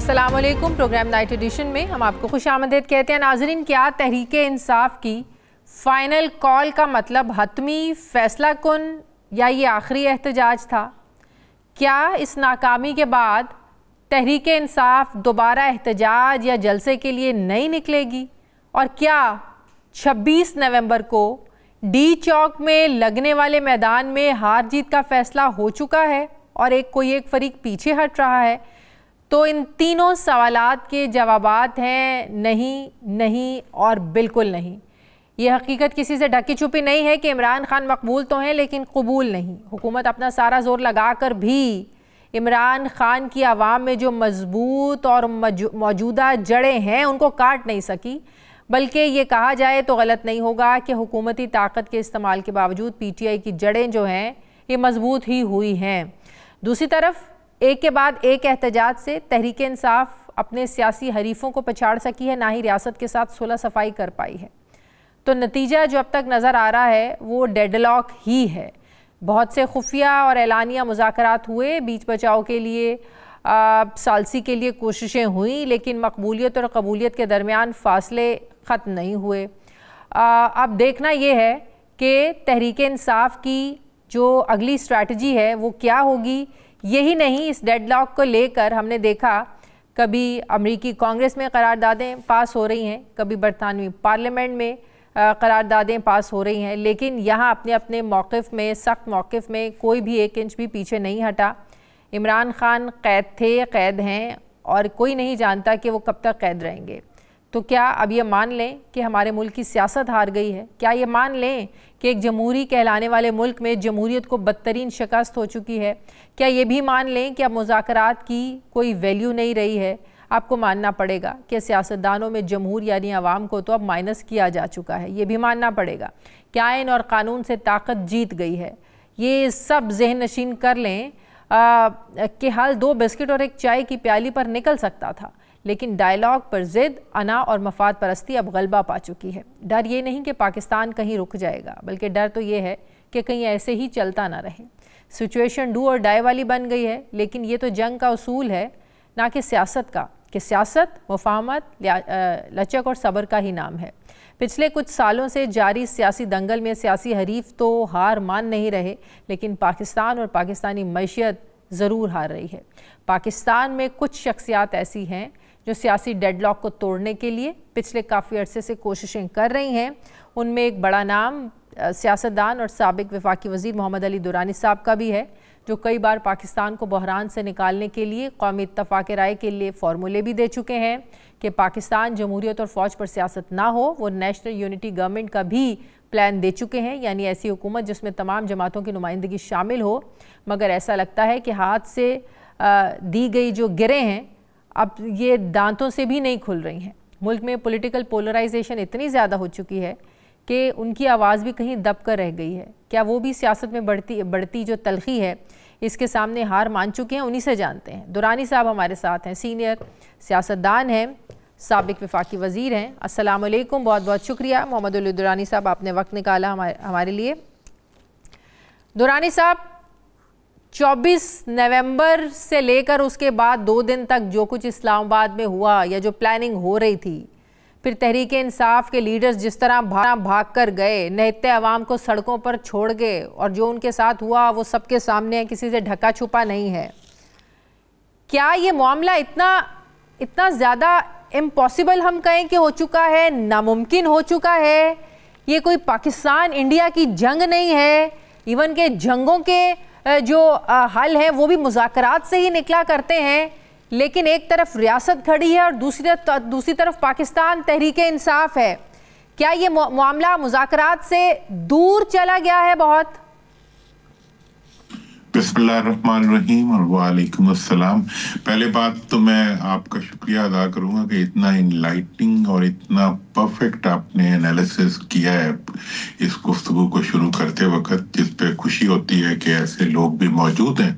السلام علیکم۔ Programme night edition میں ہم آپ کو خوش آمدید کہتے ہیں۔ ناظرین، کیا تحریک انصاف کی فائنل کال کا مطلب حتمی فیصلہ کن یا یہ آخری احتجاج تھا؟ کیا اس ناکامی کے بعد تحریک انصاف دوبارہ احتجاج یا جلسے کے لیے نہیں نکلے گی؟ اور کیا 26 نومبر کو ڈی چوک میں لگنے والے میدان میں ہار جیت کا فیصلہ ہو چکا ہے اور کوئی ایک فریق پیچھے ہٹ رہا ہے؟ تو ان تینوں سوالات کے جوابات ہیں نہیں اور بالکل نہیں۔ یہ حقیقت کسی سے ڈھکی چھپی نہیں ہے کہ عمران خان مقبول تو ہیں لیکن قبول نہیں۔ حکومت اپنا سارا زور لگا کر بھی عمران خان کی عوام میں جو مضبوط اور موجودہ جڑیں ہیں ان کو کاٹ نہیں سکی، بلکہ یہ کہا جائے تو غلط نہیں ہوگا کہ حکومتی طاقت کے استعمال کے باوجود پی ٹی آئی کی جڑیں جو ہیں یہ مضبوط ہی ہوئی ہیں۔ دوسری طرف ایک کے بعد ایک احتجاج سے تحریک انصاف اپنے سیاسی حریفوں کو پچھاڑ سکی ہے، نہ ہی ریاست کے ساتھ صلح صفائی کر پائی ہے۔ تو نتیجہ جو اب تک نظر آ رہا ہے وہ ڈیڈ لاک ہی ہے۔ بہت سے خفیہ اور اعلانیہ مذاکرات ہوئے، بیچ بچاؤ کے لیے ثالثی کے لیے کوششیں ہوئیں، لیکن مقبولیت اور قبولیت کے درمیان فاصلے ختم نہیں ہوئے۔ اب دیکھنا یہ ہے کہ تحریک انصاف کی جو اگلی اسٹریٹجی ہے وہ کیا ہوگی۔ یہی نہیں، اس ڈیڈ لاک کو لے کر ہم نے دیکھا کبھی امریکی کانگریس میں قراردادیں پاس ہو رہی ہیں، کبھی برطانوی پارلیمنٹ میں قراردادیں پاس ہو رہی ہیں، لیکن یہاں اپنے اپنے موقف میں، سخت موقف میں کوئی بھی ایک انچ بھی پیچھے نہیں ہٹا۔ عمران خان قید تھے، قید ہیں، اور کوئی نہیں جانتا کہ وہ کب تک قید رہیں گے۔ تو کیا اب یہ مان لیں کہ ہمارے ملک کی سیاست ہار گئی ہے؟ کیا یہ مان لیں کہ ایک جمہوری کہلانے والے ملک میں جمہوریت کو بدترین شکست ہو چکی ہے؟ کیا یہ بھی مان لیں کہ اب مذاکرات کی کوئی ویلیو نہیں رہی ہے؟ آپ کو ماننا پڑے گا کہ سیاستدانوں میں جمہور یعنی عوام کو تو اب مائنس کیا جا چکا ہے۔ یہ بھی ماننا پڑے گا کہ آئین اور قانون سے طاقت جیت گئی ہے۔ یہ سب ذہن نشین کر لیں کہ حل 2 بسکٹ اور ایک چائے کی پیالی پر نکل سکتا تھا، لیکن ڈائیلاگ پر ضد، انا اور مفاد پرستی اب غلبہ پا چکی ہے۔ ڈر یہ نہیں کہ پاکستان کہیں رک جائے گا، بلکہ ڈر تو یہ ہے کہ کہیں ایسے ہی چلتا نہ رہے۔ سچویشن ڈو اور ڈائی والی بن گئی ہے، لیکن یہ تو جنگ کا اصول ہے نہ کہ سیاست کا، کہ سیاست مفاہمت، لچک اور صبر کا ہی نام ہے۔ پچھلے کچھ سالوں سے جاری سیاسی دنگل میں سیاسی حریف تو ہار مان نہیں رہے، لیکن پاکستان اور پاکستانی معیشت ضرور ہار رہی ہے۔ پاکستان میں کچھ شخصیات ایسی ہیں جو سیاسی ڈیڈ لاک کو توڑنے کے لیے پچھلے کافی عرصے سے کوششیں کر رہی ہیں۔ ان میں ایک بڑا نام سیاستدان اور سابق وفاقی وزیر محمد علی درانی صاحب کا بھی ہے، جو کئی بار پاکستان کو بحران سے نکالنے کے لیے قومی اتفاق رائے کے لیے فارمولے بھی دے چکے ہیں کہ پاکستان جمہوریت اور فوج پر سیاست نہ ہو۔ وہ نیشنل یونٹی گورنمنٹ کا بھی پلان دے چکے ہیں، یعنی ایسی حکومت جس میں تمام جماعتوں کی نمائندگی شامل ہو، مگر ایسا لگتا ہے کہ ہاتھ سے دی گئی جو گریں ہیں اب یہ دانتوں سے بھی نہیں کھل رہی ہیں۔ ملک میں پولیٹیکل پولرائزیشن اتنی زیادہ ہو چکی ہے کہ ان کی آواز بھی کہیں دب کر رہ گئی ہے۔ کیا وہ بھی سیاست میں بڑھتی جو تلخی ہے اس کے سامنے ہار مان چکے ہیں؟ انہی سے جانتے ہیں۔ درانی صاحب ہمارے ساتھ ہیں، سینئر سیاستدان ہیں، سابق وفاقی وزیر ہیں۔ السلام علیکم، بہت بہت شکریہ محمد علی درانی صاحب، آپ نے وقت نکالا ہمارے لیے۔ درانی صاحب، 24 نومبر سے لے کر اس کے بعد 2 دن تک جو کچھ اسلام آباد میں ہوا یا جو پلاننگ ہو رہی تھی، پھر تحریک انصاف کے لیڈرز جس طرح بھاگ کر گئے، نہتے عوام کو سڑکوں پر چھوڑ گئے، اور جو ان کے ساتھ ہوا وہ سب کے سامنے ہے، کسی سے ڈھکا چھپا نہیں ہے۔ کیا یہ معاملہ اتنا زیادہ امپاسبل ہم کہیں کہ ہو چکا ہے، ناممکن ہو چکا ہے؟ یہ کوئی پاکستان انڈیا کی جنگ نہیں ہے، ایون کہ جنگوں کے جو حل ہیں وہ بھی مذاکرات سے ہی نکلا کرتے ہیں، لیکن ایک طرف ریاست کھڑی ہے اور دوسری طرف پاکستان تحریک انصاف ہے۔ کیا یہ معاملہ مذاکرات سے دور چلا گیا ہے بہت؟ بسم اللہ الرحمن الرحیم اور وعلیکم السلام۔ پہلے بات تو میں آپ کا شکریہ ادا کروں گا کہ اتنا انلائٹنگ اور اتنا پرفیکٹ آپ نے انالیسس کیا ہے اس گفتگو کو شروع کرتے وقت، جس پہ خوشی ہوتی ہے کہ ایسے لوگ بھی موجود ہیں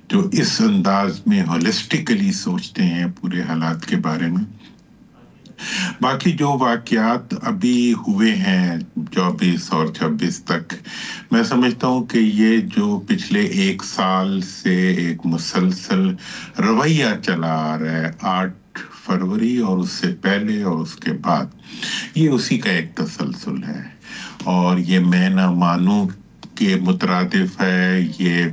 جو اس انداز میں ہولسٹکلی سوچتے ہیں پورے حالات کے بارے میں۔ باقی جو واقعات ابھی ہوئے ہیں 24 اور 26 تک، میں سمجھتا ہوں کہ یہ جو پچھلے 1 سال سے ایک مسلسل رویہ چلا آ رہا ہے، 8 فروری اور اس سے پہلے اور اس کے بعد، یہ اسی کا ایک تسلسل ہے، اور یہ میں نہ مانوں کے مترادف ہے، یہ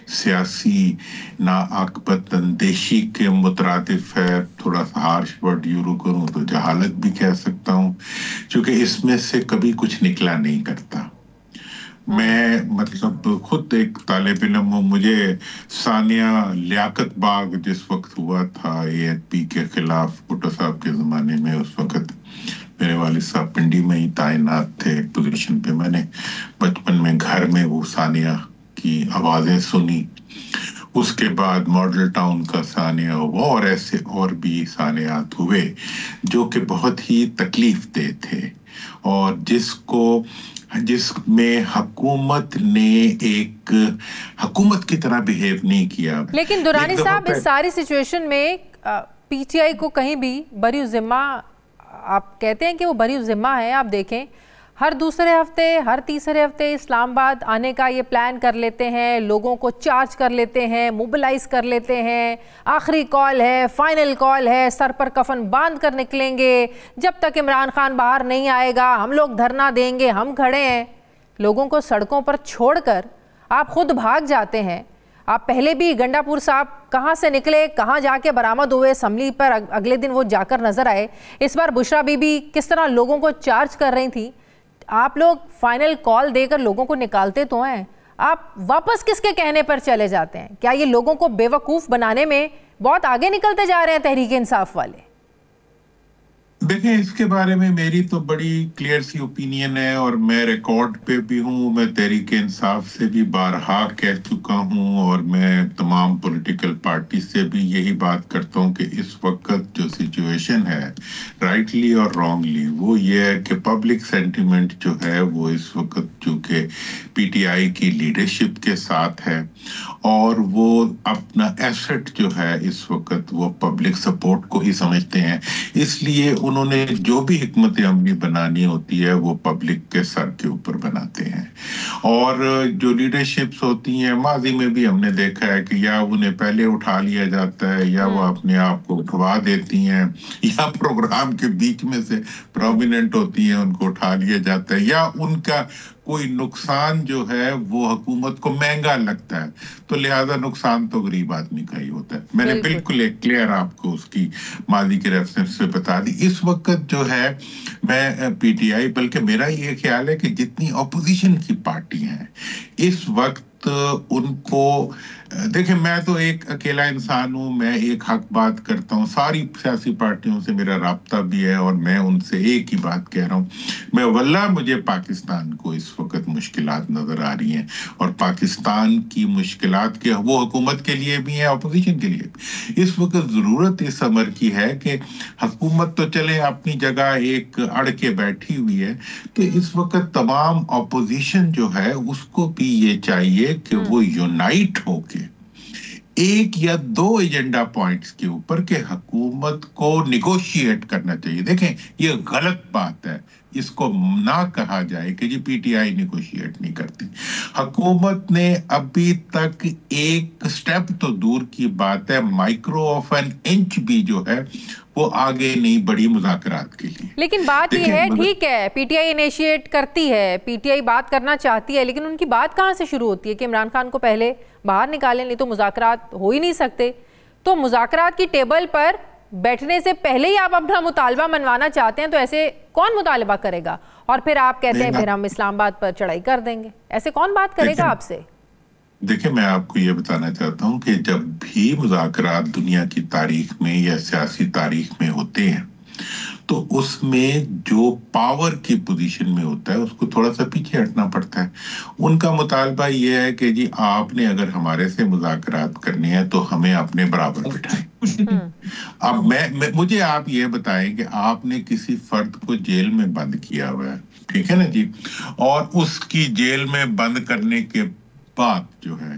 سیاسی ناعاقبت اندیشی کے مترادف ہے، تھوڑا سا ہارش ورڈ یورو کروں تو جہالت بھی کہہ سکتا ہوں، چونکہ اس میں سے کبھی کچھ نکلا نہیں کرتا۔ میں مطلب خود ایک طالب علم ہوں، مجھے ثانیہ لیاقت باغ جس وقت ہوا تھا ANP کے خلاف بھٹو صاحب کے زمانے میں، اس وقت میرے والد صاحب پنڈی میں ہی تعینات تھے ایک پوزیشن پہ، میں نے بچپن میں گھر میں وہ ثانیہ کی آوازیں سنی، اس کے بعد ماڈل ٹاؤن کا ثانیہ ہوا، اور ایسے اور بھی ثانیات ہوئے جو کہ بہت ہی تکلیف دہ تھے، اور جس میں حکومت نے ایک حکومت کی طرح بیہیو نہیں کیا۔ لیکن دورانی صاحب اس ساری سچویشن میں PTI کو کہیں بھی بری ذمہ، آپ کہتے ہیں کہ وہ بری ذمہ ہے، آپ دیکھیں ہر دوسرے ہفتے ہر تیسرے ہفتے اسلام آباد آنے کا یہ پلان کر لیتے ہیں، لوگوں کو چارج کر لیتے ہیں، موبلائز کر لیتے ہیں، آخری کال ہے، فائنل کال ہے، سر پر کفن باندھ کر نکلیں گے، جب تک عمران خان باہر نہیں آئے گا ہم لوگ دھرنا دیں گے، ہم کھڑے ہیں۔ لوگوں کو سڑکوں پر چھوڑ کر آپ خود بھاگ جاتے ہیں۔ آپ پہلے بھی گنڈا پور صاحب کہاں سے نکلے، کہاں جا کے برآمد ہوئے، اسمبلی پر اگلے دن وہ جا کر نظر آئے، اس بار بشرا بی بی کس طرح لوگوں کو چارج کر رہی تھی۔ آپ لوگ فائنل کال دے کر لوگوں کو نکالتے تو ہیں، آپ واپس کس کے کہنے پر چلے جاتے ہیں؟ کیا یہ لوگوں کو بے وقوف بنانے میں بہت آگے نکلتے جا رہے ہیں تحریک انصاف والے؟ دیکھیں، اس کے بارے میں میری تو بڑی کلیئر سی اوپینین ہے، اور میں ریکارڈ پہ بھی ہوں، میں تحریک انصاف سے بھی بارہا کہہ چکا ہوں، اور میں تمام پولیٹیکل پارٹی سے بھی یہی بات کرتا ہوں کہ اس وقت جو سچویشن ہے، رائٹلی اور رانگلی، وہ یہ ہے کہ پبلک سینٹیمنٹ جو ہے وہ اس وقت چونکہ PTI کی لیڈرشپ کے ساتھ ہے، اور وہ اپنا ایسٹ جو ہے اس وقت وہ پبلک سپورٹ کو ہی سمجھتے ہیں، اس لیے انہوں نے جو بھی حکمت عملی بنانی ہوتی ہے وہ پبلک کے سر کے اوپر بناتے ہیں، اور جو لیڈرشپس ہوتی ہیں ماضی میں بھی ہم نے دیکھا ہے کہ یا انہیں پہلے اٹھا لیا جاتا ہے، یا وہ اپنے آپ کو اٹھوا دیتی ہیں، یا پروگرام کے بیچ میں سے پرومیننٹ ہوتی ہیں ان کو اٹھا لیا جاتا ہے، یا ان کا کوئی نقصان جو ہے وہ حکومت کو مہنگا لگتا ہے، تو لہذا نقصان تو غریب آدمی کا ہی ہوتا ہے۔ میں نے بالکل ایک کلیئر آپ کو اس کی ماضی کے ریفرنس سے بتا دی۔ اس وقت جو ہے میں PTI، بلکہ میرا یہ خیال ہے کہ جتنی اپوزیشن کی پارٹی ہیں اس وقت ان کو دیکھیں، میں تو ایک اکیلا انسان ہوں، میں ایک حق بات کرتا ہوں، ساری سیاسی پارٹیوں سے میرا رابطہ بھی ہے، اور میں ان سے ایک ہی بات کہہ رہا ہوں، میں واللہ مجھے پاکستان کو اس وقت مشکلات نظر آ رہی ہیں، اور پاکستان کی مشکلات کے وہ حکومت کے لیے بھی ہیں، اپوزیشن کے لیے بھی۔ اس وقت ضرورت اس امر کی ہے کہ حکومت تو چلے اپنی جگہ ایک اڑ کے بیٹھی ہوئی ہے، تو اس وقت تمام اپوزیشن جو ہے اس کو بھی یہ چاہیے کہ وہ یونائٹ ہو کے ایک یا دو ایجنڈا پوائنٹس کے اوپر کہ حکومت کو نیگوشیٹ کرنا چاہیے۔ دیکھیں، یہ غلط بات ہے، اس کو نہ کہا جائے کہ جی PTI نیگوشیٹ نہیں کرتی۔ حکومت نے ابھی تک ایک سٹیپ تو دور کی بات ہے، مائکرو آف این انچ بھی جو ہے وہ آگے نہیں بڑھی مذاکرات کے لیے۔ لیکن بات یہ ہے، ٹھیک ہے PTI انیشیٹ کرتی ہے، PTI بات کرنا چاہتی ہے، لیکن ان کی بات کہاں سے شروع ہوتی ہے کہ عمران خان کو پہلے باہر نکالیں، نہیں تو مذاکرات ہو ہی نہیں سکتے۔ تو مذاکرات کی ٹیبل پر بیٹھنے سے پہلے ہی آپ اپنا مطالبہ منوانا چاہتے ہیں، تو ایسے کون مطالبہ کرے گا؟ اور پھر آپ کہتے ہیں پھر ہم اسلام آباد پر چڑھائی کر دیں گے، ایسے کون بات کرے گا آپ سے؟ دیکھیں، میں آپ کو یہ بتانا چاہتا ہوں کہ جب بھی مذاکرات دنیا کی تاریخ میں یا سیاسی تاریخ میں ہوتے ہیں تو اس میں جو پاور کی پوزیشن میں ہوتا ہے اس کو تھوڑا سا پیچھے ہٹنا پڑتا ہے۔ ان کا مطالبہ یہ ہے کہ جی آپ نے اگر ہمارے سے مذاکرات کرنے ہیں تو ہمیں اپنے برابر بٹھائیں۔ اب مجھے آپ یہ بتائیں کہ آپ نے کسی فرد کو جیل میں بند کیا ہوا ہے، ٹھیک ہے نا جی، اور اس کی جیل میں بند کرنے کے بات جو ہے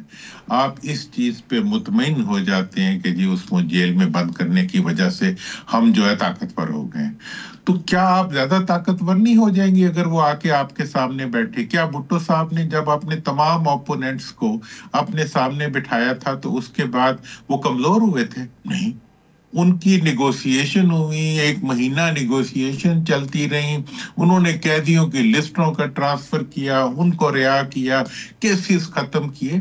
آپ اس چیز پہ مطمئن ہو جاتے ہیں کہ جی اس کو جیل میں بند کرنے کی وجہ سے ہم جو ہے طاقتور ہو گئے، تو کیا آپ زیادہ طاقتور نہیں ہو جائیں گے اگر وہ آ کے آپ کے سامنے بیٹھے؟ کیا بھٹو صاحب نے جب اپنے تمام اوپوننٹس کو اپنے سامنے بٹھایا تھا تو اس کے بعد وہ کمزور ہوئے تھے؟ نہیں، ان کی نیگوسیشن ہوئی، 1 مہینہ نیگوسیشن چلتی رہی، انہوں نے قیدیوں کی لسٹوں کا ٹرانسفر کیا، ان کو رہا کیا، کیسز ختم کیے۔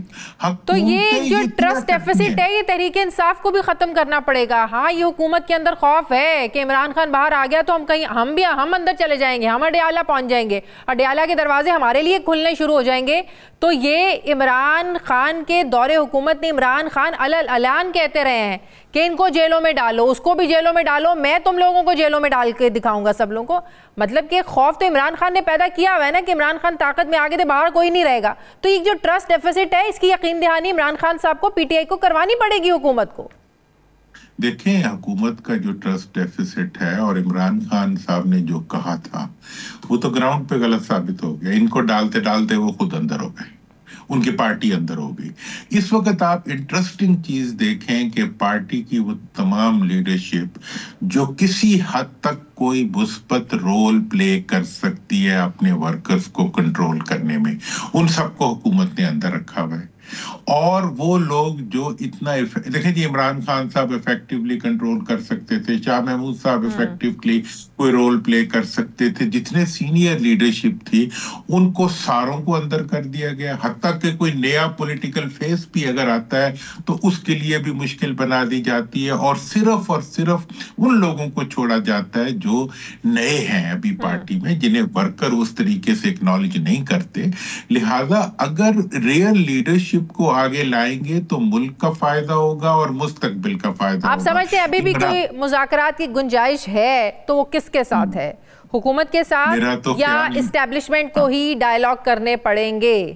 تو یہ جو ٹرسٹ ڈیفیسٹ ہے یہ تحریک انصاف کو بھی ختم کرنا پڑے گا۔ ہاں یہ حکومت کے اندر خوف ہے کہ عمران خان باہر آ گیا تو ہم اندر چلے جائیں گے، ہم اڈیالہ پہنچ جائیں گے، اڈیالہ کے دروازے ہمارے لیے کھلنے شروع ہو جائیں گے۔ تو یہ عمران خان کے دور حکومت نے عمران خان اعلان کہتے رہے ہیں کہ ان کو جیلوں میں ڈالو، اس کو بھی جیلوں میں ڈالو، میں تم لوگوں کو جیلوں میں ڈال کے دکھاؤں گا سب لوگوں کو۔ مطلب کہ خوف تو عمران خان نے پیدا کیا ہوا ہے نا کہ عمران خان طاقت میں آگے تھے، باہر کوئی نہیں رہے گا۔ تو یہ جو ٹرسٹ ڈیفیسٹ ہے اس کی یقین دہانی عمران خان صاحب کو، پی ٹی آئی کو کروانی پڑے گی، حکومت کو۔ دیکھیں حکومت کا جو ٹرسٹ ڈیفیسٹ ہے اور عمران خان صاحب نے جو کہا تھا وہ تو گراؤنڈ پہ غلط ثابت ہو گیا۔ ان کو ڈالتے ڈالتے وہ خود اندر ہو گئے، ان کی پارٹی اندر ہو گئی۔ اس وقت آپ انٹرسٹنگ چیز دیکھیں کہ پارٹی کی وہ تمام لیڈرشپ جو کسی حد تک کوئی مثبت رول پلے کر سکتی ہے اپنے ورکرز کو کنٹرول کرنے میں، ان سب کو حکومت نے اندر رکھا ہوا ہے۔ اور وہ لوگ جو اتنا دیکھیں جی عمران خان صاحب افیکٹولی کنٹرول کر سکتے تھے، شاہ محمود صاحب افیکٹولی کوئی رول پلے کر سکتے تھے، جتنے سینئر لیڈرشپ تھی ان کو ساروں کو اندر کر دیا گیا، حتیٰ کہ کوئی نیا پولیٹیکل فیس بھی اگر آتا ہے تو اس کے لیے بھی مشکل بنا دی جاتی ہے، اور صرف ان لوگوں کو چھوڑا جاتا ہے جو نئے ہیں ابھی پارٹی میں، جنہیں ورکر اس طریقے سے اکنالج نہیں کرتے۔ لہذا اگر ریئل لیڈرشپ کو آگے لائیں گے تو ملک کا فائدہ ہوگا اور مستقبل کا فائدہ ہوگا۔ آپ سمجھتے ہیں ابھی بھی کوئی مذاکرات کی گنجائش ہے تو وہ کس کے ساتھ ہے؟ حکومت کے ساتھ یا اسٹیبلشمنٹ کو ہی ڈائیلاگ کرنے پڑیں گے؟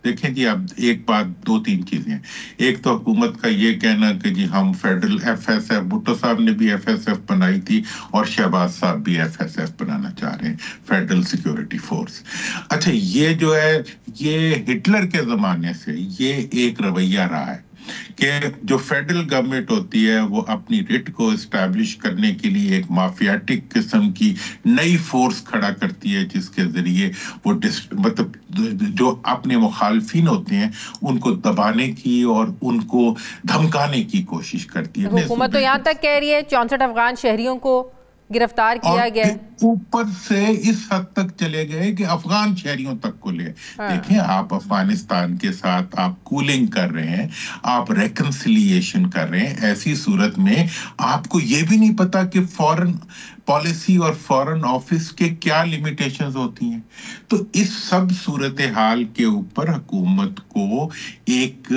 دیکھیں جی اب ایک بات، 2-3 چیزیں۔ ایک تو حکومت کا یہ کہنا کہ جی ہم فیڈرل FSF، بھٹو صاحب نے بھی FSF بنائی تھی اور شہباز صاحب بھی FSF بنانا چاہ رہے ہیں، فیڈرل سیکیورٹی فورس۔ اچھا یہ جو ہے یہ ہٹلر کے زمانے سے یہ ایک رویہ رہا ہے کہ جو فیڈرل گورنمنٹ ہوتی ہے وہ اپنی رٹ کو اسٹیبلش کرنے کے لیے ایک مافیاٹک قسم کی نئی فورس کھڑا کرتی ہے، جس کے ذریعے وہ مطلب جو اپنے مخالفین ہوتے ہیں ان کو دبانے کی اور ان کو دھمکانے کی کوشش کرتی ہے۔ حکومت تو یہاں تک کہہ رہی ہے 64 افغان شہریوں کو گرفتار کیا گیا، اوپر سے اس حد تک چلے گئے کہ افغان شہریوں تک کو لے۔ دیکھیں آپ افغانستان کے ساتھ آپ کولنگ کر رہے ہیں، آپ ریکنسیلیشن کر رہے ہیں، ایسی صورت میں آپ کو یہ بھی نہیں پتا کہ فورن پالیسی اور فورن آفس کے کیا لیمیٹیشنز ہوتی ہیں۔ تو اس سب صورتحال کے اوپر حکومت کو ایک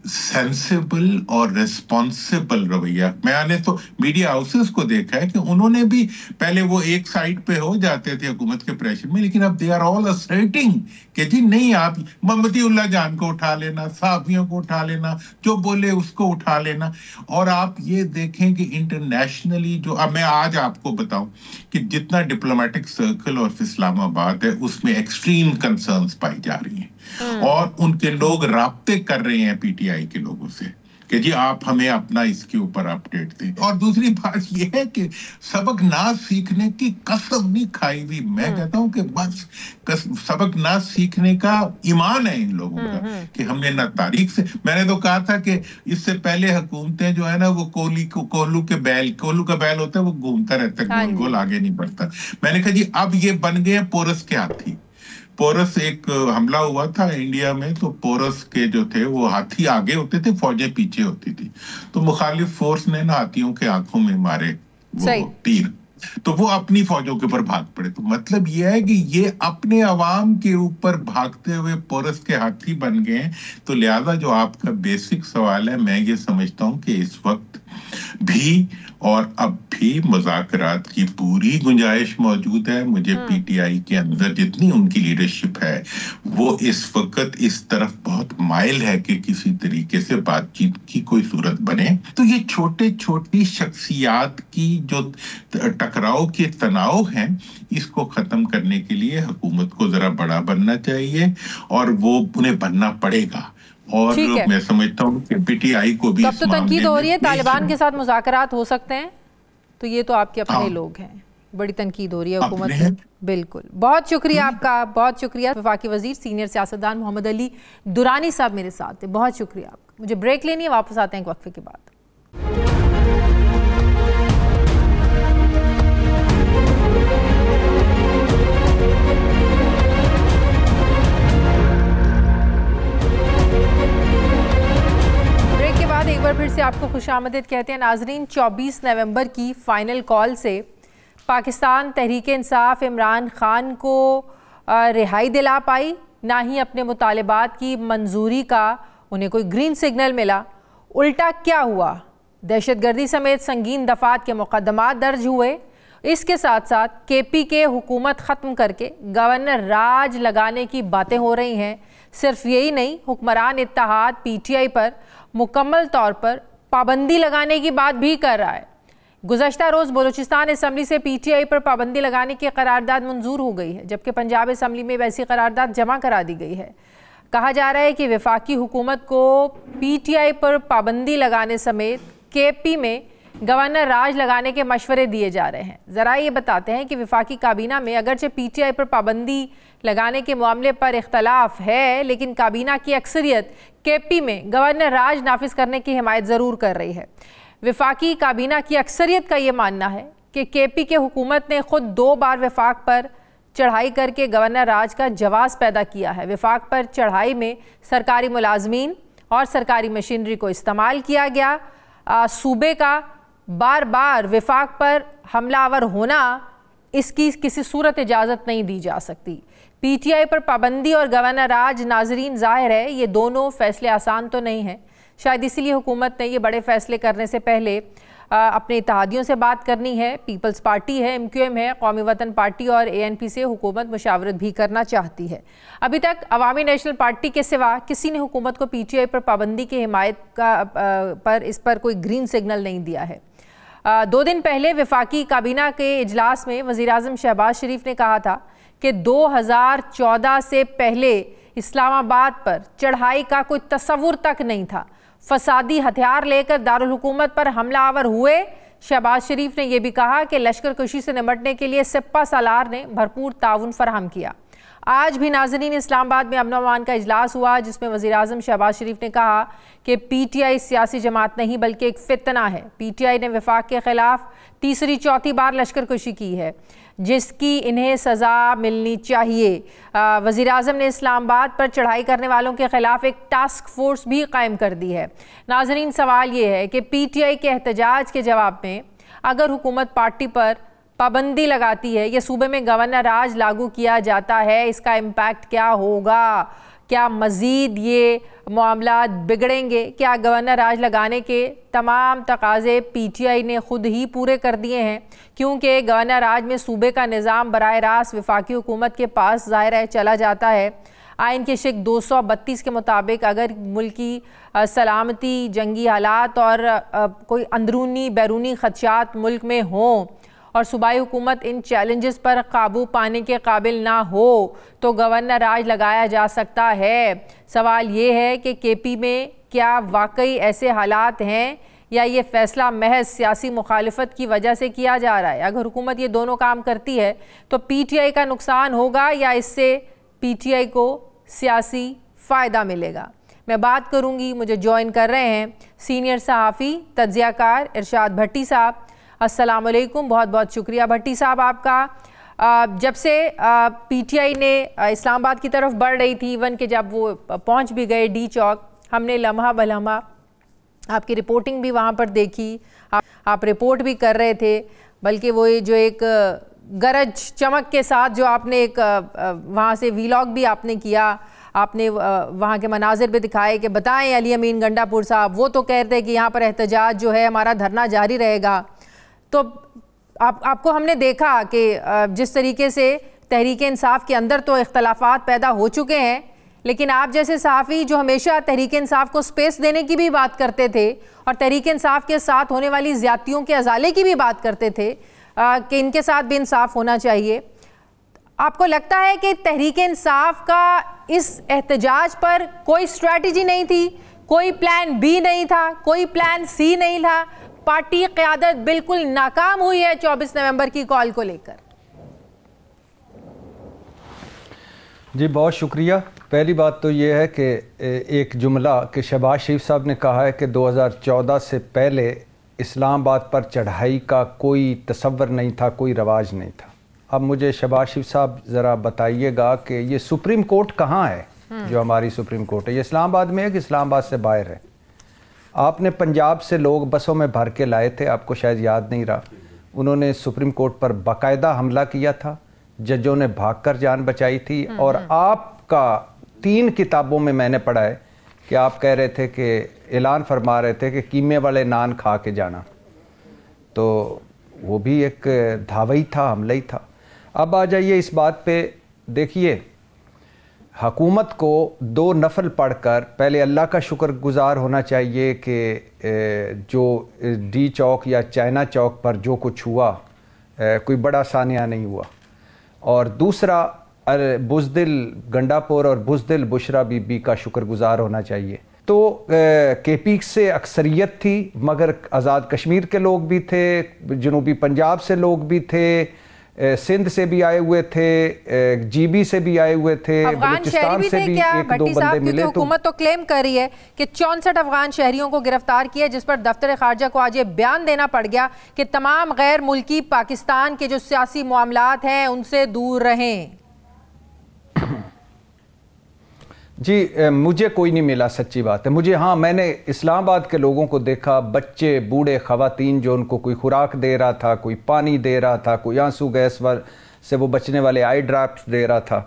سینسیبل اور ریسپانسیبل رویہ، میں نے تو میڈیا ہاؤسز کو دیکھا ہے کہ انہوں نے بھی پہلے وہ ایک سائڈ پہ ہو جاتے تھے حکومت کے پریشر میں، لیکن اب دے آر آل اسرٹنگ کہ جی نہیں، آپ محمدی اللہ جان کو اٹھا لینا، صحافیوں کو اٹھا لینا، جو بولے اس کو اٹھا لینا۔ اور آپ یہ دیکھیں کہ انٹرنیشنلی جو اب میں آج آپ کو بتاؤں کہ جتنا ڈپلومیٹک سرکل اور اسلام آباد ہے اس میں ایکسٹریم کنسرنز پائی جا رہی ہیں، اور ان کے لوگ رابطے کر رہے ہیں پی ٹی آئی کے لوگوں سے کہ جی آپ ہمیں اپنا اس کے اوپر اپڈیٹ دیں۔ اور دوسری بات یہ ہے کہ سبق نہ سیکھنے کی قسم نہیں کھائی ہوئی، میں کہتا ہوں کہ بس سبق نہ سیکھنے کا ایمان ہے ان لوگوں کا کہ ہم نے نہ تاریخ سے، میں نے تو کہا تھا کہ اس سے پہلے حکومتیں جو ہے نا وہ کولو کا بیل ہوتا ہے، وہ گھومتا رہتا ہے گول گول، آگے نہیں بڑھتا۔ میں نے کہا جی اب یہ بن گئے پورس کے ہاتھی۔ پورس ایک حملہ ہوا تھا انڈیا میں، تو پورس کے جو تھے وہ ہاتھی آگے ہوتے تھے، فوجیں پیچھے ہوتی تھی، تو مخالف فورس نے نا ہاتھیوں کے آنکھوں میں مارے وہ تیر، تو وہ اپنی فوجوں کے اوپر بھاگ پڑے۔ تو مطلب یہ ہے کہ یہ اپنے عوام کے اوپر بھاگتے ہوئے پورس کے ہاتھی بن گئے ہیں۔ تو لہذا جو آپ کا بیسک سوال ہے، میں یہ سمجھتا ہوں کہ اس وقت بھی اور اب بھی مذاکرات کی پوری گنجائش موجود ہے. مجھے پی ٹی آئی کے اندر جتنی ان کی لیڈرشپ ہے وہ اس وقت اس طرف بہت مائل ہے کہ کسی طریقے سے بات چیت کی کوئی صورت بنے. تو یہ چھوٹے چھوٹی شخصیات کی جو ٹکراؤ کے تناؤ ہیں اس کو ختم کرنے کے لیے حکومت کو ذرا بڑا بننا چاہیے اور وہ انہیں بننا پڑے گا. اور میں سمجھتا ہوں کہ پی ٹی آئی کو بھی اب تو تنقید ہو رہی ہے طالبان کے ساتھ مذاکرات ہو سکتے ہیں، تو یہ تو آپ کے اپنے لوگ ہیں، بڑی تنقید ہو رہی ہے حکومت میں. بالکل، بہت شکریہ آپ کا، بہت شکریہ. وفاقی وزیر سینئر سیاستدان محمد علی درانی صاحب میرے ساتھ ہیں، بہت شکریہ آپ کا. مجھے بریک لینی ہے، واپس آتے ہیں ایک وقفے کے بعد. ایک بار پھر سے آپ کو خوش آمدید کہتے ہیں. ناظرین، 24 نومبر کی فائنل کال سے پاکستان تحریک انصاف عمران خان کو رہائی دلا پائی، نہ ہی اپنے مطالبات کی منظوری کا انہیں کوئی گرین سگنل ملا. الٹا کیا ہوا؟ دہشت گردی سمیت سنگین دفعات کے مقدمات درج ہوئے. اس کے ساتھ ساتھ کے پی کے حکومت ختم کر کے گورنر راج لگانے کی باتیں ہو رہی ہیں. صرف یہی نہیں، حکمران اتحاد پی ٹی آئی پر مکمل طور پر پابندی لگانے کی بات بھی کر رہا ہے. گزشتہ روز بلوچستان اسمبلی سے پی ٹی آئی پر پابندی لگانے کی قرارداد منظور ہو گئی ہے، جبکہ پنجاب اسمبلی میں ویسی قرارداد جمع کرا دی گئی ہے. کہا جا رہا ہے کہ وفاقی حکومت کو پی ٹی آئی پر پابندی لگانے سمیت کے پی میں گورنر راج لگانے کے مشورے دیے جا رہے ہیں. ذرا یہ بتاتے ہیں کہ وفاقی کابینہ میں اگرچہ پی ٹی آئی پر پابندی لگانے کے معاملے پر اختلاف ہے، لیکن کابینہ کی اکثریت کے پی میں گورنر راج نافذ کرنے کی حمایت ضرور کر رہی ہے. وفاقی کابینہ کی اکثریت کا یہ ماننا ہے کہ کے پی کے حکومت نے خود 2 بار وفاق پر چڑھائی کر کے گورنر راج کا جواز پیدا کیا ہے. وفاق پر چڑھائی میں سرکاری ملازمین اور سرکاری مشینری کو استعمال کیا گیا. صوبے کا بار بار وفاق پر حملہ آور ہونا، اس کی کسی صورت اجازت نہیں دی جا سکتی. پی ٹی آئی پر پابندی اور گورنر راج، ناظرین ظاہر ہے یہ دونوں فیصلے آسان تو نہیں ہیں. شاید اسی لیے حکومت نے یہ بڑے فیصلے کرنے سے پہلے اپنے اتحادیوں سے بات کرنی ہے. پیپلز پارٹی ہے، ایم کیو ایم ہے، قومی وطن پارٹی اور اے این پی سے حکومت مشاورت بھی کرنا چاہتی ہے. ابھی تک عوامی نیشنل پارٹی کے سوا کسی نے حکومت کو پی ٹی آئی پر پابندی کی حمایت اس پر کوئی گرین سگنل نہیں دیا ہے. 2 دن پہلے وفاقی کابینہ کے اجلاس میں وزیراعظم شہباز شریف نے کہا تھا کہ 2014 سے پہلے اسلام آباد پر چڑھائی کا کوئی تصور تک نہیں تھا. فسادی ہتھیار لے کر دارالحکومت پر حملہ آور ہوئے. شہباز شریف نے یہ بھی کہا کہ لشکر کشی سے نمٹنے کے لیے سپہ سالار نے بھرپور تعاون فراہم کیا. آج بھی ناظرین اسلام آباد میں امن و امان کا اجلاس ہوا، جس میں وزیراعظم شہباز شریف نے کہا کہ پی ٹی آئی سیاسی جماعت نہیں بلکہ ایک فتنہ ہے. پی ٹی آئی نے وفاق کے خلاف تیسری چوتھی بار لشکر کشی کی ہے، جس کی انہیں سزا ملنی چاہیے. وزیراعظم نے اسلام آباد پر چڑھائی کرنے والوں کے خلاف ایک ٹاسک فورس بھی قائم کر دی ہے. ناظرین، سوال یہ ہے کہ پی ٹی آئی کے احتجاج کے جواب میں اگر حکومت پارٹی پر پابندی لگاتی ہے، یہ صوبے میں گورنر راج لاگو کیا جاتا ہے، اس کا امپیکٹ کیا ہوگا؟ کیا مزید یہ معاملات بگڑیں گے؟ کیا گورنر راج لگانے کے تمام تقاضے پی ٹی آئی نے خود ہی پورے کر دیے ہیں؟ کیونکہ گورنر راج میں صوبے کا نظام براہ راست وفاقی حکومت کے پاس ظاہر ہے چلا جاتا ہے. آئین کے شق 232 کے مطابق اگر ملکی سلامتی، جنگی حالات اور کوئی اندرونی بیرونی خدشات ملک میں ہوں اور صوبائی حکومت ان چیلنجز پر قابو پانے کے قابل نہ ہو تو گورنر راج لگایا جا سکتا ہے. سوال یہ ہے کہ کے پی میں کیا واقعی ایسے حالات ہیں یا یہ فیصلہ محض سیاسی مخالفت کی وجہ سے کیا جا رہا ہے؟ اگر حکومت یہ دونوں کام کرتی ہے تو پی ٹی آئی کا نقصان ہوگا یا اس سے پی ٹی آئی کو سیاسی فائدہ ملے گا؟ میں بات کروں گی. مجھے جوائن کر رہے ہیں سینئر صحافی تجزیہ کار ارشاد بھٹی صاحب. السلام علیکم، بہت بہت شکریہ بھٹی صاحب آپ کا. جب سے پی ٹی آئی نے اسلام آباد کی طرف بڑھ رہی تھی، ایون کہ جب وہ پہنچ بھی گئے ڈی چوک، ہم نے لمحہ بلمحہ آپ کی رپورٹنگ بھی وہاں پر دیکھی، آپ رپورٹ بھی کر رہے تھے، بلکہ وہ جو ایک گرج چمک کے ساتھ جو آپ نے ایک وہاں سے ویلاگ بھی آپ نے کیا، آپ نے وہاں کے مناظر بھی دکھائے کہ بتائیں علی امین گنڈا پور صاحب، وہ تو کہتے ہیں کہ یہاں پر احتجاج جو ہے ہمارا دھرنا جاری رہے گا. تو آپ کو ہم نے دیکھا کہ جس طریقے سے تحریک انصاف کے اندر تو اختلافات پیدا ہو چکے ہیں، لیکن آپ جیسے صحافی جو ہمیشہ تحریک انصاف کو سپیس دینے کی بھی بات کرتے تھے اور تحریک انصاف کے ساتھ ہونے والی زیادتیوں کے ازالے کی بھی بات کرتے تھے کہ ان کے ساتھ بھی انصاف ہونا چاہیے، آپ کو لگتا ہے کہ تحریک انصاف کا اس احتجاج پر کوئی اسٹریٹجی نہیں تھی، کوئی پلان بی نہیں تھا، کوئی پلان سی نہیں تھا، پارٹی قیادت بالکل ناکام ہوئی ہے 24 نومبر کی کال کو لے کر؟ جی بہت شکریہ. پہلی بات تو یہ ہے کہ ایک جملہ کہ شہباز شریف صاحب نے کہا ہے کہ 2014 سے پہلے اسلام آباد پر چڑھائی کا کوئی تصور نہیں تھا، کوئی رواج نہیں تھا. اب مجھے شہباز شریف صاحب ذرا بتائیے گا کہ یہ سپریم کورٹ کہاں ہے؟ جو ہماری سپریم کورٹ ہے یہ اسلام آباد میں ہے کہ اسلام آباد سے باہر ہے؟ آپ نے پنجاب سے لوگ بسوں میں بھر کے لائے تھے، آپ کو شاید یاد نہیں رہا، انہوں نے سپریم کورٹ پر باقاعدہ حملہ کیا تھا، ججوں نے بھاگ کر جان بچائی تھی. اور آپ کا 3 کتابوں میں نے پڑھا ہے کہ آپ کہہ رہے تھے کہ اعلان فرما رہے تھے کہ قیمے والے نان کھا کے جانا، تو وہ بھی ایک دھاوی تھا، حملہ ہی تھا. اب آ جائیے اس بات پہ، دیکھیے حکومت کو 2 نفل پڑھ کر پہلے اللہ کا شکر گزار ہونا چاہیے کہ جو ڈی چوک یا چائنا چوک پر جو کچھ ہوا کوئی بڑا سانحہ نہیں ہوا، اور دوسرا بزدل گنڈا پور اور بزدل بشرا بی بی کا شکر گزار ہونا چاہیے. تو کے پی سے اکثریت تھی، مگر آزاد کشمیر کے لوگ بھی تھے، جنوبی پنجاب سے لوگ بھی تھے، سندھ سے بھی آئے ہوئے تھے، جی بی سے بھی آئے ہوئے تھے، بلوچستان سے بھی 1-2 بندے ملے. تو حکومت تو کلیم کر رہی ہے کہ 64 افغان شہریوں کو گرفتار کیا، جس پر دفتر خارجہ کو آج یہ بیان دینا پڑ گیا کہ تمام غیر ملکی پاکستان کے جو سیاسی معاملات ہیں ان سے دور رہیں. جی مجھے کوئی نہیں ملا، سچی بات ہے. میں نے اسلام آباد کے لوگوں کو دیکھا، بچے، بوڑھے، خواتین، جو ان کو کوئی خوراک دے رہا تھا، کوئی پانی دے رہا تھا، کوئی آنسو گیس سے وہ بچنے والے آئی ڈراپس دے رہا تھا.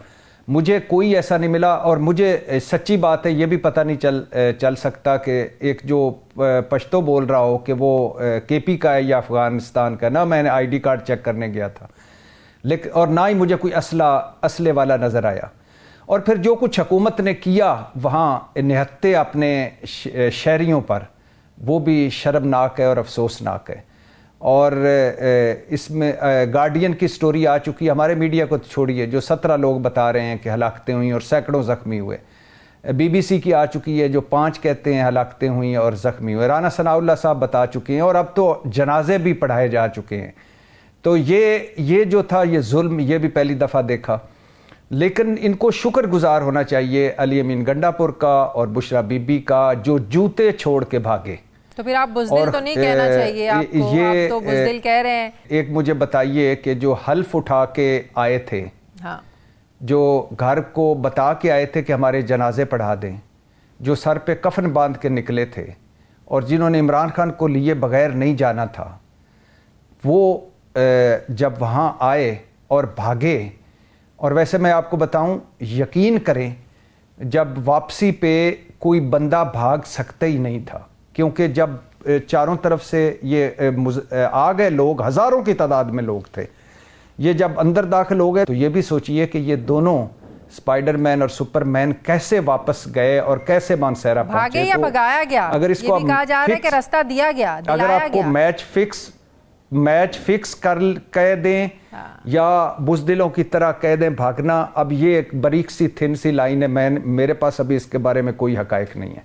مجھے کوئی ایسا نہیں ملا. اور مجھے سچی بات ہے یہ بھی پتہ نہیں چل سکتا کہ ایک جو پشتو بول رہا ہو کہ وہ کے پی کا ہے یا افغانستان کا. نہ میں نے آئی ڈی کارڈ چیک کرنے گیا تھا، لیکن اور نہ ہی مجھے کوئی اسلحے والا نظر آیا. اور پھر جو کچھ حکومت نے کیا وہاں نہتے اپنے شہریوں پر، وہ بھی شرمناک ہے اور افسوسناک ہے. اور اس میں گارڈین کی سٹوری آ چکی ہے، ہمارے میڈیا کو چھوڑیے، جو 17 لوگ بتا رہے ہیں کہ ہلاکتیں ہوئیں اور سینکڑوں زخمی ہوئے. BBC کی آ چکی ہے جو 5 کہتے ہیں ہلاکتیں ہوئیں اور زخمی ہوئے. رانا ثناء اللہ صاحب بتا چکے ہیں، اور اب تو جنازے بھی پڑھائے جا چکے ہیں. تو یہ جو تھا یہ ظلم، یہ بھی پہلی دفعہ دیکھا. لیکن ان کو شکر گزار ہونا چاہیے علی امین گنڈا پور کا اور بشرا بی بی کا، جو جوتے چھوڑ کے بھاگے. تو پھر آپ بزدل تو نہیں کہنا چاہیے آپ کو، آپ تو بزدل کہہ رہے ہیں. ایک مجھے بتائیے کہ جو حلف اٹھا کے آئے تھے، جو گھر کو بتا کے آئے تھے کہ ہمارے جنازے پڑھا دیں، جو سر پہ کفن باندھ کے نکلے تھے، اور جنہوں نے عمران خان کو لیے بغیر نہیں جانا تھا، وہ جب وہاں آئے اور بھاگے. اور ویسے میں آپ کو بتاؤں، یقین کریں جب واپسی پہ کوئی بندہ بھاگ سکتا ہی نہیں تھا، کیونکہ جب چاروں طرف سے یہ آ گئے لوگ، ہزاروں کی تعداد میں لوگ تھے، یہ جب اندر داخل ہو گئے تو یہ بھی سوچئے کہ یہ دونوں سپائڈر مین اور سپر مین کیسے واپس گئے اور کیسے مانسہرہ پہنچے. بھاگے یا بھگایا گیا؟ اگر اس کو یہ بھی کہا جا رہا ہے کہ رستہ دیا گیا، دلایا گیا. اگر آپ کو میچ فکس کر کہہ دیں یا بزدلوں کی طرح کہہ دیں بھاگنا، اب یہ ایک باریک سی تھن سی لائن ہے. میرے پاس ابھی اس کے بارے میں کوئی حقائق نہیں ہے.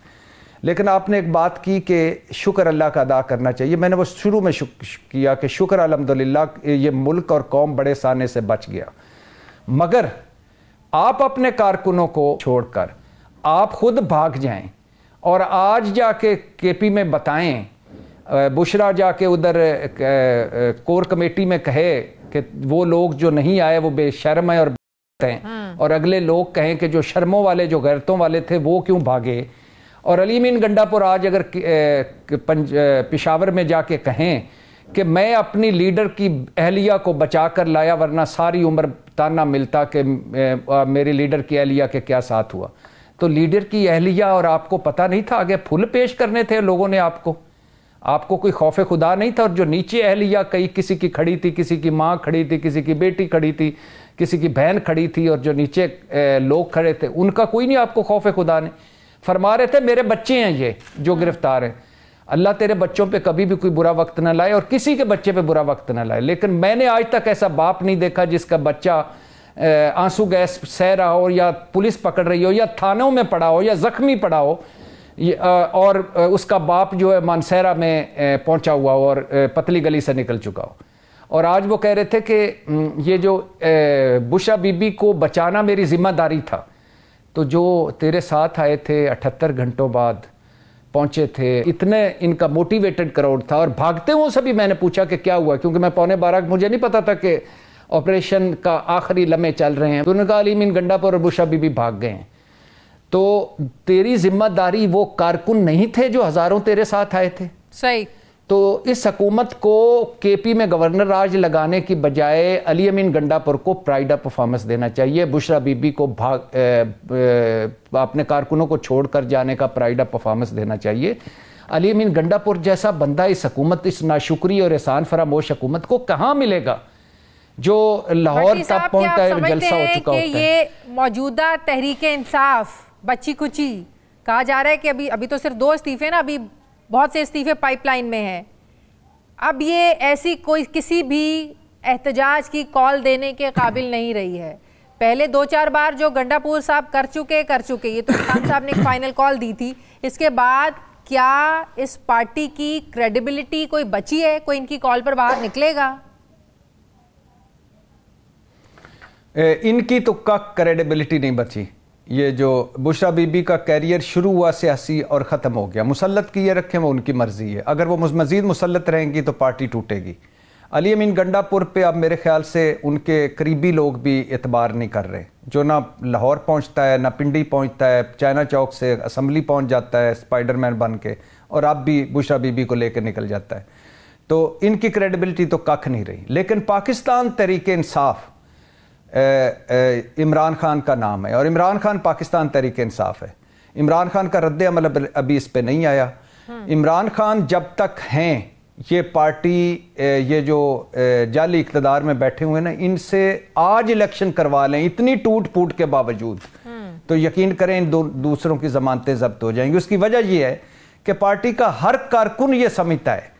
لیکن آپ نے ایک بات کی کہ شکر اللہ کا ادا کرنا چاہیے. میں نے وہ شروع میں کیا کہ شکر الحمدللہ یہ ملک اور قوم بڑے سانے سے بچ گیا. مگر آپ اپنے کارکنوں کو چھوڑ کر آپ خود بھاگ جائیں اور آج جا کے پی میں بتائیں، بشرا جا کے ادھر کور کمیٹی میں کہے کہ وہ لوگ جو نہیں آئے وہ بے شرم ہیں اور اگلے لوگ کہیں کہ جو شرموں والے، جو غیرتوں والے تھے وہ کیوں بھاگے. اور علی امین گنڈا پور آج اگر پشاور میں جا کے کہیں کہ میں اپنی لیڈر کی اہلیہ کو بچا کر لایا ورنہ ساری عمر تانا ملتا کہ میری لیڈر کی اہلیہ کے کیا ساتھ ہوا. تو لیڈر کی اہلیہ اور آپ کو پتہ نہیں تھا؟ آگے پھول پیش کرنے تھے لوگوں نے آپ کو کوئی خوف خدا نہیں تھا؟ اور جو نیچے اہلیہ کسی کی کھڑی تھی، کسی کی ماں کھڑی تھی، کسی کی بیٹی کھڑی تھی، کسی کی بہن کھڑی تھی، اور جو نیچے لوگ کھڑے تھے ان کا کوئی نہیں آپ کو خوف خدا نہیں؟ فرما رہے تھے میرے بچے ہیں یہ جو گرفتار ہیں، اللہ تیرے بچوں پہ کبھی بھی کوئی برا وقت نہ لائے اور کسی کے بچے پہ برا وقت نہ لائے. لیکن میں نے آج تک ایسا باپ نہیں دیکھا جس کا بچہ آنسو گیس سہ رہا ہو، یا پولیس پکڑ رہی ہو، یا تھانوں میں پڑا ہو، یا زخمی پڑا ہو، اور اس کا باپ جو ہے مانسہرہ میں پہنچا ہوا ہو اور پتلی گلی سے نکل چکا ہو. اور آج وہ کہہ رہے تھے کہ یہ جو بشرا بی بی کو بچانا میری ذمہ داری تھا. تو جو تیرے ساتھ آئے تھے 78 گھنٹوں بعد پہنچے تھے، اتنے ان کا موٹیویٹڈ کراؤڈ تھا، اور بھاگتے ہوں سے بھی میں نے پوچھا کہ کیا ہوا، کیونکہ میں 11:15 مجھے نہیں پتا تھا کہ آپریشن کا آخری لمحے چل رہے ہیں. انہوں نے کہا علی امین گنڈا پور اور بشرا بی بی بھاگ گئے ہیں. تو تیری ذمہ داری وہ کارکن نہیں تھے جو ہزاروں تیرے ساتھ آئے تھے؟ صحیح. تو اس حکومت کو کے پی میں گورنر راج لگانے کی بجائے علی امین گنڈا پور کو پرائیڈ آف پرفارمنس دینا چاہیے، بشرا بی بی کو اپنے کارکنوں کو چھوڑ کر جانے کا پرائیڈ آف پرفارمنس دینا چاہیے. علی امین گنڈا پور جیسا بندہ اس حکومت، اس ناشکری اور احسان فراموش حکومت کو کہاں ملے گا جو لاہور تک پہنچتا ہے جلسہ ہو چکا ہوتا ہے. یہ موجودہ تحریک انصاف بچی کچی کہا جا رہا ہے کہ ابھی تو صرف 2 استعفے نا، ابھی بہت سے استعفے پائپ لائن میں ہیں. اب یہ ایسی کوئی کسی بھی احتجاج کی کال دینے کے قابل نہیں رہی ہے. پہلے 2-4 بار جو گنڈا پور صاحب کر چکے یہ تو خان صاحب نے ایک فائنل کال دی تھی. اس کے بعد کیا اس پارٹی کی کریڈیبلٹی کوئی بچی ہے؟ کوئی ان کی کال پر باہر نکلے گا؟ ان کی تو کریڈیبلٹی نہیں بچی. یہ جو بشرا بی بی کا کیریئر شروع ہوا سیاسی اور ختم ہو گیا. مسلط کی یہ رکھیں وہ ان کی مرضی ہے، اگر وہ مزید مسلط رہیں گی تو پارٹی ٹوٹے گی. علی امین گنڈا پور پہ اب میرے خیال سے ان کے قریبی لوگ بھی اعتبار نہیں کر رہے، جو نہ لاہور پہنچتا ہے، نہ پنڈی پہنچتا ہے، چائنا چوک سے اسمبلی پہنچ جاتا ہے اسپائڈر مین بن کے، اور اب بھی بشرا بی بی کو لے کے نکل جاتا ہے. تو ان کی کریڈیبلٹی تو ککھ نہیں رہی. لیکن پاکستان تحریک انصاف عمران خان کا نام ہے، اور عمران خان پاکستان تحریک انصاف ہے. عمران خان کا رد عمل ابھی اس پہ نہیں آیا. عمران خان جب تک ہیں یہ پارٹی، یہ جو جعلی اقتدار میں بیٹھے ہوئے نا، ان سے آج الیکشن کروا لیں اتنی ٹوٹ پوٹ کے باوجود، تو یقین کریں ان دوسروں کی ضمانتیں ضبط ہو جائیں گی. اس کی وجہ یہ ہے کہ پارٹی کا ہر کارکن یہ سمجھتا ہے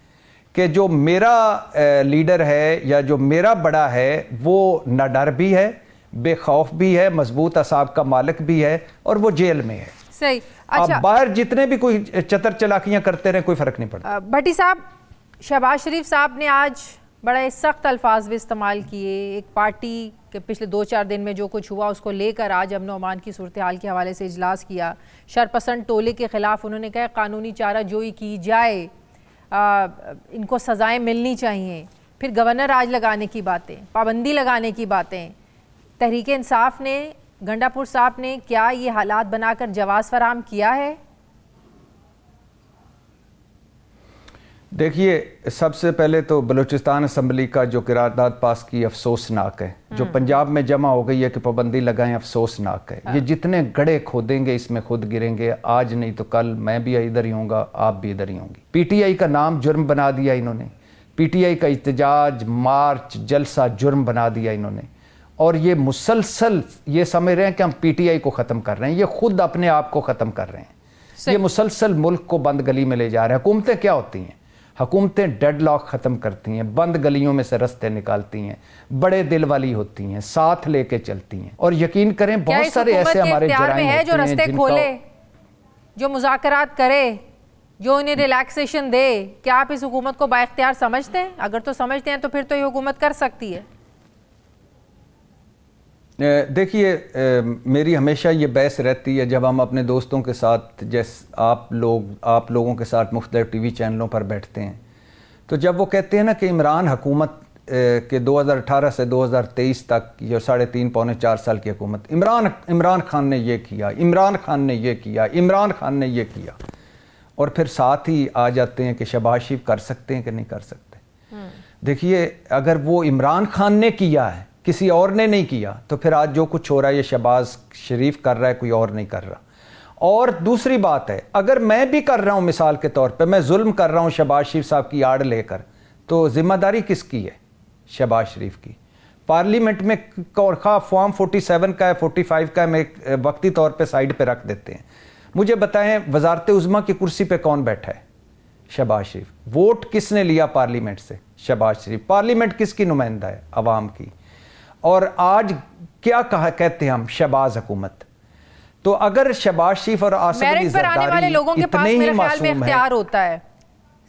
کہ جو میرا لیڈر ہے یا جو میرا بڑا ہے وہ نہ ڈر بھی ہے، بے خوف بھی ہے، مضبوط اعصاب کا مالک بھی ہے، اور وہ جیل میں ہے. صحیح. اب باہر جتنے بھی کوئی چتر چلاکیاں کرتے رہیں کوئی فرق نہیں پڑتا. بھٹی صاحب، شہباز شریف صاحب نے آج بڑے سخت الفاظ بھی استعمال کیے. ایک پارٹی کے پچھلے 2-4 دن میں جو کچھ ہوا اس کو لے کر آج امن و امان کی صورتحال کے حوالے سے اجلاس کیا. شرپسند ٹولے کے خلاف انہوں نے کہا قانونی چارہ جوئی کی جائے، ان کو سزائیں ملنی چاہیے. پھر گورنر راج لگانے کی باتیں، پابندی لگانے کی باتیں. تحریک انصاف نے، گنڈا پور صاحب نے کیا یہ حالات بنا کر جواز فراہم کیا ہے؟ دیکھیے، سب سے پہلے تو بلوچستان اسمبلی کا جو قرارداد پاس کی افسوسناک ہے. جو پنجاب میں جمع ہو گئی ہے کہ پابندی لگائیں، افسوسناک ہے. یہ جتنے گڑھے کھودیں گے اس میں خود گریں گے. آج نہیں تو کل میں بھی ادھر ہی ہوں گا، آپ بھی ادھر ہی ہوں گی. پی ٹی آئی کا نام جرم بنا دیا انہوں نے. پی ٹی آئی کا احتجاج، مارچ، جلسہ جرم بنا دیا انہوں نے. اور یہ مسلسل یہ سمجھ رہے ہیں کہ ہم پی ٹی آئی کو ختم کر رہے ہیں. یہ خود اپنے آپ کو ختم کر رہے ہیں. یہ مسلسل ملک کو بند گلی میں لے جا رہے ہیں. حکومتیں کیا ہوتی ہیں؟ حکومتیں ڈیڈ لاک ختم کرتی ہیں، بند گلیوں میں سے رستے نکالتی ہیں، بڑے دل والی ہوتی ہیں، ساتھ لے کے چلتی ہیں. اور یقین کریں بہت سارے ایسے ہمارے جرائم ہوتے ہیں جو رستے کھولے، جو مذاکرات کرے، جو انہیں ریلیکسیشن دے. کیا آپ اس حکومت کو با اختیار سمجھتے ہیں؟ اگر تو سمجھتے ہیں تو پھر تو یہ حکومت کر سکتی ہے. دیکھیے، میری ہمیشہ یہ بحث رہتی ہے جب ہم اپنے دوستوں کے ساتھ، جیسے آپ لوگوں کے ساتھ مختلف ٹی وی چینلوں پر بیٹھتے ہیں، تو جب وہ کہتے ہیں نا کہ عمران حکومت کے 2018 سے 2023 تک یہ 3.5-4 سال کی حکومت، عمران خان نے یہ کیا، عمران خان نے یہ کیا، عمران خان نے یہ کیا، اور پھر ساتھ ہی آ جاتے ہیں کہ شہباز شریف کر سکتے ہیں کہ نہیں کر سکتے. دیکھیے، اگر وہ عمران خان نے کیا ہے، کسی اور نے نہیں کیا، تو پھر آج جو کچھ ہو رہا ہے یہ شہباز شریف کر رہا ہے، کوئی اور نہیں کر رہا. اور دوسری بات ہے، اگر میں بھی کر رہا ہوں مثال کے طور پہ، میں ظلم کر رہا ہوں شہباز شریف صاحب کی آڑ لے کر، تو ذمہ داری کس کی ہے؟ شہباز شریف کی۔ پارلیمنٹ میں خواہ فارم 47 کا ہے 45 کا ہے، میں وقتی طور پہ سائیڈ پہ رکھ دیتے ہیں، مجھے بتائیں وزارت عظمیٰ کی کرسی پہ کون بیٹھا ہے؟ شہباز شریف۔ ووٹ کس نے لیا پارلیمنٹ سے؟ شہباز شریف۔ پارلیمنٹ کس کی نمائندہ ہے؟ عوام کی۔ اور آج کیا کہتے ہیں ہم؟ شہباز حکومت۔ تو اگر شہباز شریف اور آصف علی زرداری اتنے ہی معصوم ہیں، اختیار ہوتا ہے،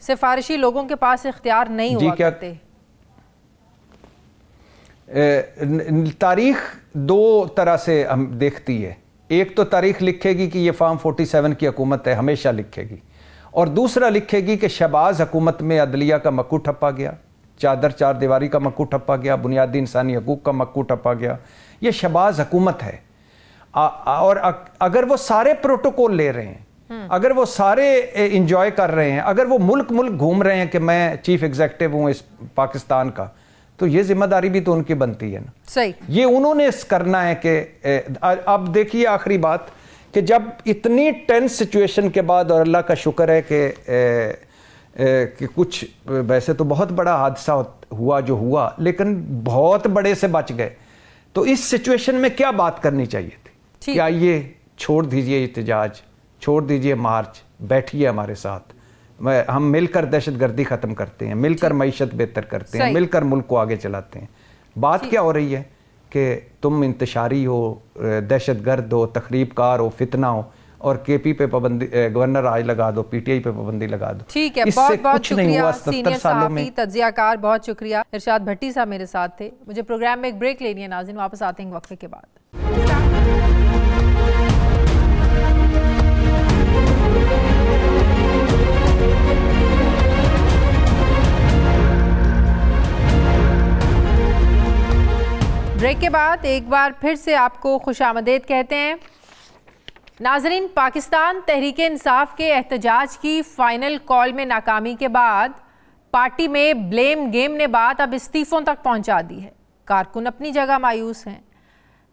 سفارشی لوگوں کے پاس اختیار نہیں ہوا کرتے۔ تاریخ دو طرح سے ہم دیکھتی ہے، ایک تو تاریخ لکھے گی کہ یہ فارم 47 کی حکومت ہے، ہمیشہ لکھے گی، اور دوسرا لکھے گی کہ شہباز حکومت میں عدلیہ کا مکو ٹھپا گیا، چار دیواری کا مکو ٹھپا گیا، بنیادی انسانی حقوق کا مکو ٹھپا گیا، یہ شہباز حکومت ہے۔ اور اگر وہ سارے پروٹوکول لے رہے ہیں، اگر وہ سارے انجوائے کر رہے ہیں، اگر وہ ملک گھوم رہے ہیں کہ میں چیف ایگزیکٹو ہوں اس پاکستان کا، تو یہ ذمہ داری بھی تو ان کی بنتی ہے نا۔ صحیح، یہ انہوں نے کرنا ہے کہ اب دیکھیے آخری بات کہ جب اتنی ٹینس سچویشن کے بعد، اور اللہ کا شکر ہے کہ کچھ ویسے تو بہت بڑا حادثہ ہوا جو ہوا، لیکن بہت بڑے سے بچ گئے، تو اس سچویشن میں کیا بات کرنی چاہیے تھی کہ آئیے چھوڑ دیجئے احتجاج، چھوڑ دیجئے مارچ، بیٹھیے ہمارے ساتھ، ہم مل کر دہشت گردی ختم کرتے ہیں، مل کر معیشت بہتر کرتے ہیں، مل کر ملک کو آگے چلاتے ہیں۔ بات کیا ہو رہی ہے کہ تم انتشاری ہو، دہشت گرد ہو، تخریب کار ہو، فتنہ ہو، اور کے پی پہ پابندی، گورنر آج لگا دو، پی ٹی آئی پہ پابندی لگا دو۔ ٹھیک ہے، بہت بہت شکریہ سینئر صحافی تجزیہ کار، بہت شکریہ ارشاد بھٹی صاحب میرے ساتھ تھے۔ مجھے پروگرام میں ایک بریک لینی ہے ناظرین، واپس آتے ہیں وقفے کے بعد۔ بریک کے بعد ایک بار پھر سے آپ کو خوش آمدید کہتے ہیں۔ ناظرین، پاکستان تحریک انصاف کے احتجاج کی فائنل کال میں ناکامی کے بعد پارٹی میں بلیم گیم نے بات اب استعفوں تک پہنچا دی ہے۔ کارکن اپنی جگہ مایوس ہیں،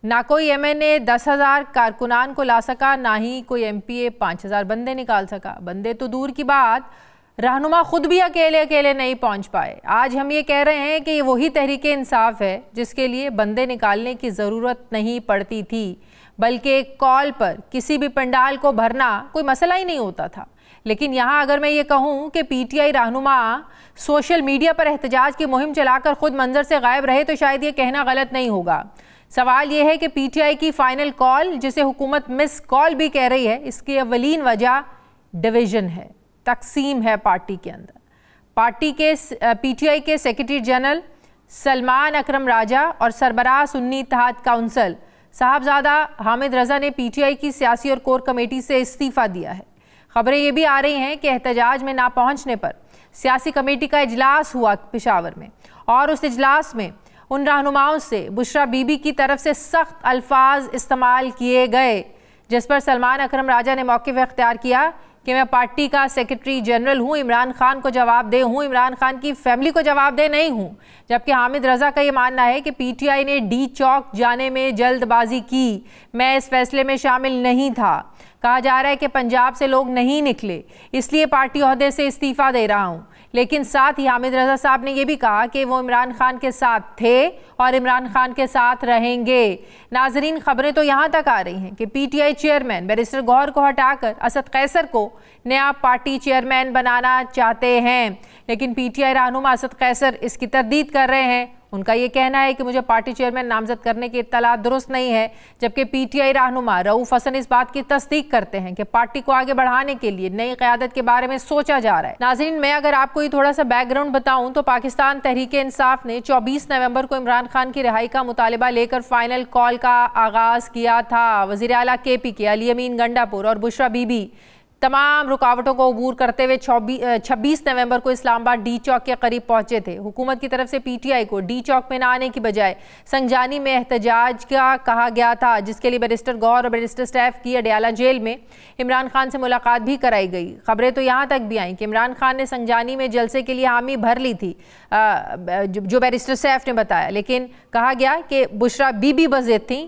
نہ کوئی ایم این اے 10,000 کارکنان کو لا سکا، نہ ہی کوئی ایم پی اے 5,000 بندے نکال سکا۔ بندے تو دور کی بات، رہنما خود بھی اکیلے نہیں پہنچ پائے۔ آج ہم یہ کہہ رہے ہیں کہ یہ وہی تحریک انصاف ہے جس کے لیے بندے نکالنے کی ضرورت نہیں پڑتی تھی، بلکہ کال پر کسی بھی پنڈال کو بھرنا کوئی مسئلہ ہی نہیں ہوتا تھا۔ لیکن یہاں اگر میں یہ کہوں کہ پی ٹی آئی رہنما سوشل میڈیا پر احتجاج کی مہم چلا کر خود منظر سے غائب رہے تو شاید یہ کہنا غلط نہیں ہوگا۔ سوال یہ ہے کہ پی ٹی آئی کی فائنل کال، جسے حکومت مس کال بھی کہہ رہی ہے، اس کی اولین وجہ ڈویژن ہے، تقسیم ہے پارٹی کے اندر۔ پارٹی کے پی ٹی آئی کے سیکرٹری جنرل سلمان اکرم راجہ اور سربراہ سنی اتحاد کونسل صاحبزادہ حامد رضا نے پی ٹی آئی کی سیاسی اور کور کمیٹی سے استعفیٰ دیا ہے۔ خبریں یہ بھی آ رہی ہیں کہ احتجاج میں نہ پہنچنے پر سیاسی کمیٹی کا اجلاس ہوا پشاور میں، اور اس اجلاس میں ان رہنماؤں سے بشرا بی بی کی طرف سے سخت الفاظ استعمال کیے گئے، جس پر سلمان اکرم راجہ نے موقف اختیار کیا کہ میں پارٹی کا سیکرٹری جنرل ہوں، عمران خان کو جواب دہ ہوں، عمران خان کی فیملی کو جواب دہ نہیں ہوں۔ جبکہ حامد رضا کا یہ ماننا ہے کہ پی ٹی آئی نے ڈی چوک جانے میں جلد بازی کی، میں اس فیصلے میں شامل نہیں تھا۔ کہا جا رہا ہے کہ پنجاب سے لوگ نہیں نکلے، اس لیے پارٹی عہدے سے استعفیٰ دے رہا ہوں۔ لیکن ساتھ ہی حامد رضا صاحب نے یہ بھی کہا کہ وہ عمران خان کے ساتھ تھے اور عمران خان کے ساتھ رہیں گے۔ ناظرین، خبریں تو یہاں تک آ رہی ہیں کہ P T I chairman barrister Gohar کو ہٹا کر اسد قیصر کو نیا پارٹی چیئرمین بنانا چاہتے ہیں، لیکن پی ٹی آئی رہنما اسد قیصر اس کی تردید کر رہے ہیں۔ ان کا یہ کہنا ہے کہ مجھے پارٹی چیئرمین نامزد کرنے کی اطلاعات درست نہیں ہے، جبکہ پی ٹی آئی رہنما رؤوف حسن اس بات کی تصدیق کرتے ہیں کہ پارٹی کو آگے بڑھانے کے لیے نئی قیادت کے بارے میں سوچا جا رہا ہے۔ ناظرین، میں اگر آپ کو یہ تھوڑا سا بیک گراؤنڈ بتاؤں تو پاکستان تحریک انصاف نے 24 نومبر کو عمران خان کی رہائی کا مطالبہ لے کر فائنل کال کا آغاز کیا تھا۔ وزیر اعلیٰ کے پی کے علی امین گنڈاپور اور بشرا بی بی تمام رکاوٹوں کو عبور کرتے ہوئے 26 نومبر کو اسلام آباد ڈی چوک کے قریب پہنچے تھے۔ حکومت کی طرف سے پی ٹی آئی کو ڈی چوک میں نہ آنے کی بجائے سنجانی میں احتجاج کا کہا گیا تھا، جس کے لیے بیرسٹر گوہر اور بیرسٹر سیف کی اڈیالہ جیل میں عمران خان سے ملاقات بھی کرائی گئی۔ خبریں تو یہاں تک بھی آئیں کہ عمران خان نے سنجانی میں جلسے کے لیے حامی بھر لی تھی، جو بیرسٹر سیف نے بتایا، لیکن کہا گیا کہ بشرا بی بی بضد تھیں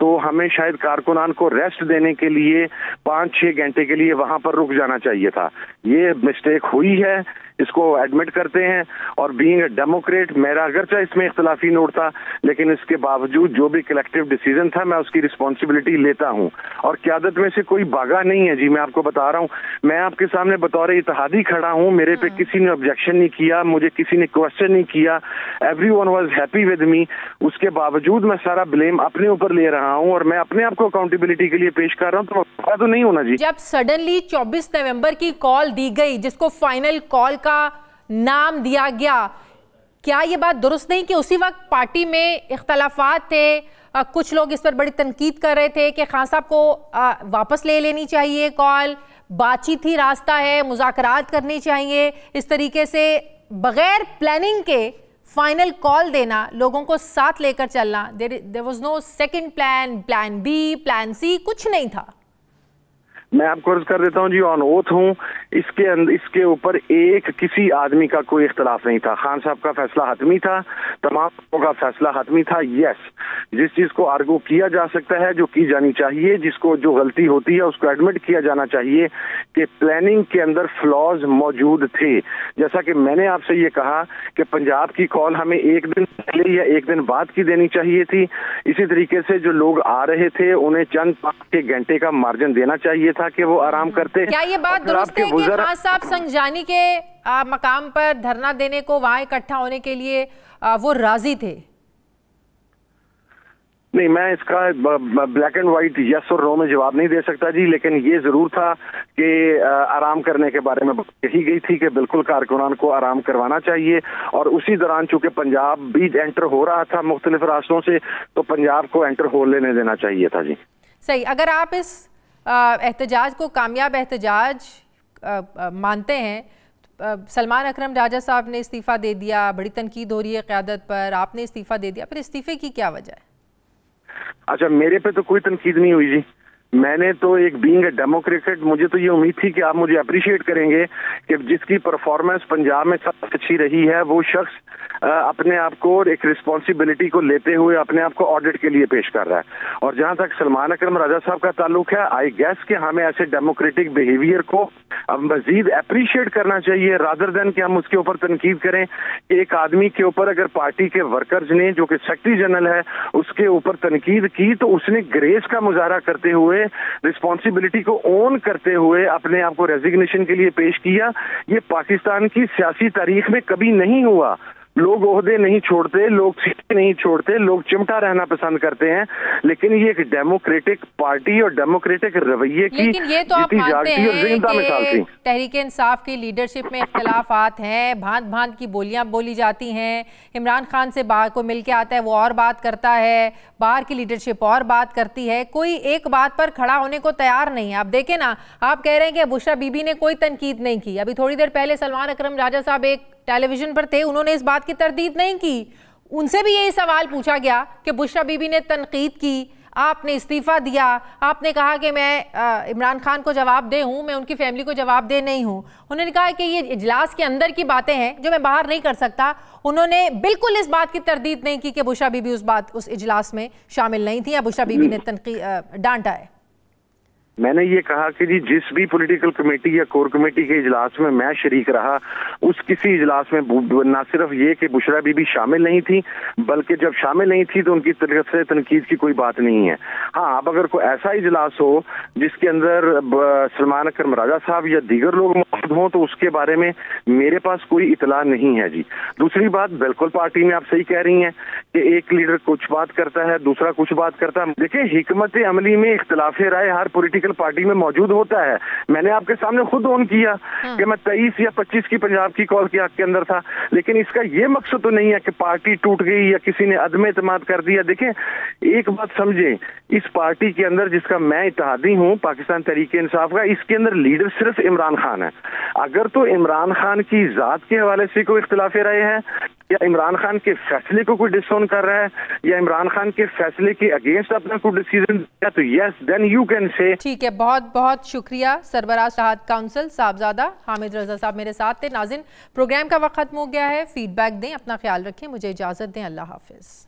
تو ہمیں شاید کارکنان کو ریسٹ دینے کے لیے 5-6 گھنٹے کے لیے وہاں پر رک جانا چاہیے تھا. یہ مسٹیک ہوئی ہے, اس کو ایڈمٹ کرتے ہیں, اور بینگ اے ڈیموکریٹ میرا اگرچہ اس میں اختلافی نوٹ تھا, لیکن اس کے باوجود جو بھی کلیکٹیو ڈیسیژن تھا میں اس کی رسپانسبلٹی لیتا ہوں, اور قیادت میں سے کوئی بھاگا نہیں ہے جی. میں آپ کو بتا رہا ہوں, میں آپ کے سامنے بطور اتحادی کھڑا ہوں, میرے پہ کسی نے آبجیکشن نہیں کیا, مجھے کسی نے کوشچن نہیں کیا, everyone was happy with me. اس کے باوجود میں سارا بلیم اپنے اوپر لے رہا ہوں اور میں اپنے آپ کو اکاؤنٹیبلٹی کے لیے پیش کر رہا ہوں, تو نہیں ہونا جی. جب سڈنلی 24 نومبر کی کال دی گئی جس کو فائنل کال کا نام دیا گیا, کیا یہ بات درست نہیں کہ اسی وقت پارٹی میں اختلافات تھے, کچھ لوگ اس پر بڑی تنقید کر رہے تھے کہ خان صاحب کو واپس لے لینی چاہیے کال, بات چیت ہی راستہ ہے, مذاکرات کرنی چاہیے, اس طریقے سے بغیر پلاننگ کے فائنل کال دینا, لوگوں کو ساتھ لے کر چلنا, there was no second plan, plan B, plan C, کچھ نہیں تھا. میں آپ کو عرض کر دیتا ہوں جی, آن اوتھ ہوں, اس کے اوپر ایک کسی آدمی کا کوئی اختلاف نہیں تھا. خان صاحب کا فیصلہ حتمی تھا, تمام لوگوں کا فیصلہ حتمی تھا. یس, جس چیز کو آرگو کیا جا سکتا ہے, جو کی جانی چاہیے, جس کو جو غلطی ہوتی ہے اس کو ایڈمٹ کیا جانا چاہیے کہ پلاننگ کے اندر فلاز موجود تھے. جیسا کہ میں نے آپ سے یہ کہا کہ پنجاب کی کال ہمیں ایک دن پہلے یا ایک دن بعد کی دینی چاہیے تھی, اسی طریقے سے جو لوگ آ رہے تھے انہیں چند 5 گھنٹے کا مارجن دینا چاہیے تھا کہ وہ آرام کرتے. کیا یہ بات درست ہے کہ خان صاحب سنجانی کے مقام پر دھرنا دینے کو, وہاں اکٹھا ہونے کے لیے وہ راضی تھے؟ نہیں, میں اس کا بلیک اینڈ وائٹ یس اور نو میں جواب نہیں دے سکتا جی, لیکن یہ ضرور تھا کہ آرام کرنے کے بارے میں کہی گئی تھی کہ بالکل کارکنان کو آرام کروانا چاہیے, اور اسی دوران چونکہ پنجاب بھی انٹر ہو رہا تھا مختلف راستوں سے, تو پنجاب کو انٹر ہو لینے دینا چاہیے تھا جی. صحیح. اگر آپ اس احتجاج کو کامیاب احتجاج مانتے ہیں, سلمان اکرم راجہ صاحب نے استعفیٰ دے دیا, بڑی تنقید ہو رہی ہے قیادت پر, آپ نے استعفیٰ دے دیا, پھر استعفے کی کیا وجہ ہے؟ اچھا, میرے پہ تو کوئی تنقید نہیں ہوئی جی. میں نے تو ایک بینگ اے ڈیموکریٹ, مجھے تو یہ امید تھی کہ آپ مجھے اپریشیٹ کریں گے کہ جس کی پرفارمنس پنجاب میں سب سے اچھی رہی ہے وہ شخص اپنے آپ کو ایک رسپانسبلٹی کو لیتے ہوئے اپنے آپ کو آڈٹ کے لیے پیش کر رہا ہے. اور جہاں تک سلمان اکرم راجہ صاحب کا تعلق ہے, آئی گیس کہ ہمیں ایسے ڈیموکریٹک بیہیویئر کو مزید اپریشیٹ کرنا چاہیے رادر دین کہ ہم اس کے اوپر تنقید کریں. ایک آدمی کے اوپر اگر پارٹی کے ورکرز نے, جو کہ سیکرٹری جنرل ہے, اس کے اوپر تنقید کی تو اس نے گریس کا مظاہرہ کرتے ہوئے, رسپانسبلٹی کو اون کرتے ہوئے اپنے آپ کو ریزگنیشن کے لیے پیش کیا. یہ پاکستان کی سیاسی تاریخ میں کبھی نہیں ہوا. لوگ عہدے نہیں چھوڑتے, لوگ سیٹیں نہیں چھوڑتے, لوگ چمٹا رہنا پسند کرتے ہیں, لیکن یہ ایک ڈیموکریٹک پارٹی اور ڈیموکریٹک رویے کی جیتی جاگتی اور زندہ مثال تھی. تحریک انصاف کی لیڈرشپ میں اختلافات ہیں, بھانت بھانت کی بولیاں بولی جاتی ہیں. عمران خان سے باہر کو مل کے آتا ہے, وہ اور بات کرتا ہے, باہر کی لیڈرشپ اور بات کرتی ہے, کوئی ایک بات پر کھڑا ہونے کو تیار نہیں ہے. آپ دیکھیں نا, آپ کہہ رہے ہیں کہ بشرا بی بی نے کوئی تنقید نہیں کی, ابھی تھوڑی دیر پہلے سلمان اکرم راجہ صاحب ایک ٹیلی ویژن پر تھے, انہوں نے اس بات کی تردید نہیں کی. ان سے بھی یہی سوال پوچھا گیا کہ بشرا بی بی نے تنقید کی, آپ نے استعفیٰ دیا, آپ نے کہا کہ میں عمران خان کو جواب دہ ہوں, میں ان کی فیملی کو جواب دہ نہیں ہوں. انہوں نے کہا کہ یہ اجلاس کے اندر کی باتیں ہیں جو میں باہر نہیں کر سکتا. انہوں نے بالکل اس بات کی تردید نہیں کی کہ بشرا بی بی اس اجلاس میں شامل نہیں تھی یا بشرا بی بی نے ڈانٹا ہے. میں نے یہ کہا کہ جی جس بھی پولیٹیکل کمیٹی یا کور کمیٹی کے اجلاس میں شریک رہا, اس کسی اجلاس میں نہ صرف یہ کہ بشرا بی بی شامل نہیں تھی, بلکہ جب شامل نہیں تھی تو ان کی طرف سے تنقید کی کوئی بات نہیں ہے. ہاں, اب اگر کوئی ایسا اجلاس ہو جس کے اندر سلمان اکرم راجہ صاحب یا دیگر لوگ موجود ہوں تو اس کے بارے میں میرے پاس کوئی اطلاع نہیں ہے جی. دوسری بات, بالکل پارٹی میں آپ صحیح کہہ رہی ہیں کہ ایک لیڈر کچھ بات کرتا ہے, دوسرا کچھ بات کرتا ہے. دیکھیں, حکمت عملی میں اختلاف رائے ہر پولیٹیکل پارٹی میں موجود ہوتا ہے. میں نے آپ کے سامنے خود آن کیا کہ میں 23 یا 25 کی پنجاب کی کال کے حق کے اندر تھا, لیکن اس کا یہ مقصد تو نہیں ہے کہ پارٹی ٹوٹ گئی یا کسی نے عدم اعتماد کر دیا. دیکھیں, ایک بات سمجھیں, اس پارٹی کے اندر جس کا میں اتحادی ہوں, پاکستان تحریک انصاف کا, اس کے اندر لیڈر صرف عمران خان ہے. اگر تو عمران خان کی ذات کے حوالے سے کوئی اختلاف رائے ہے یا عمران خان کے فیصلے کو کوئی ڈسون کر رہا ہے یا عمران خان کے فیصلے کے اگینسٹ اپنا کوئی ڈیسیژن دیا, تو یس دین یو کین سے. ٹھیک ہے, بہت بہت شکریہ. سربراہ صحت کونسل صاحبزادہ حامد رضا صاحب میرے ساتھ تھے. ناظرین, پروگرام کا وقت ختم ہو گیا ہے. فیڈ بیک دیں, اپنا خیال رکھیں, مجھے اجازت دیں. اللہ حافظ.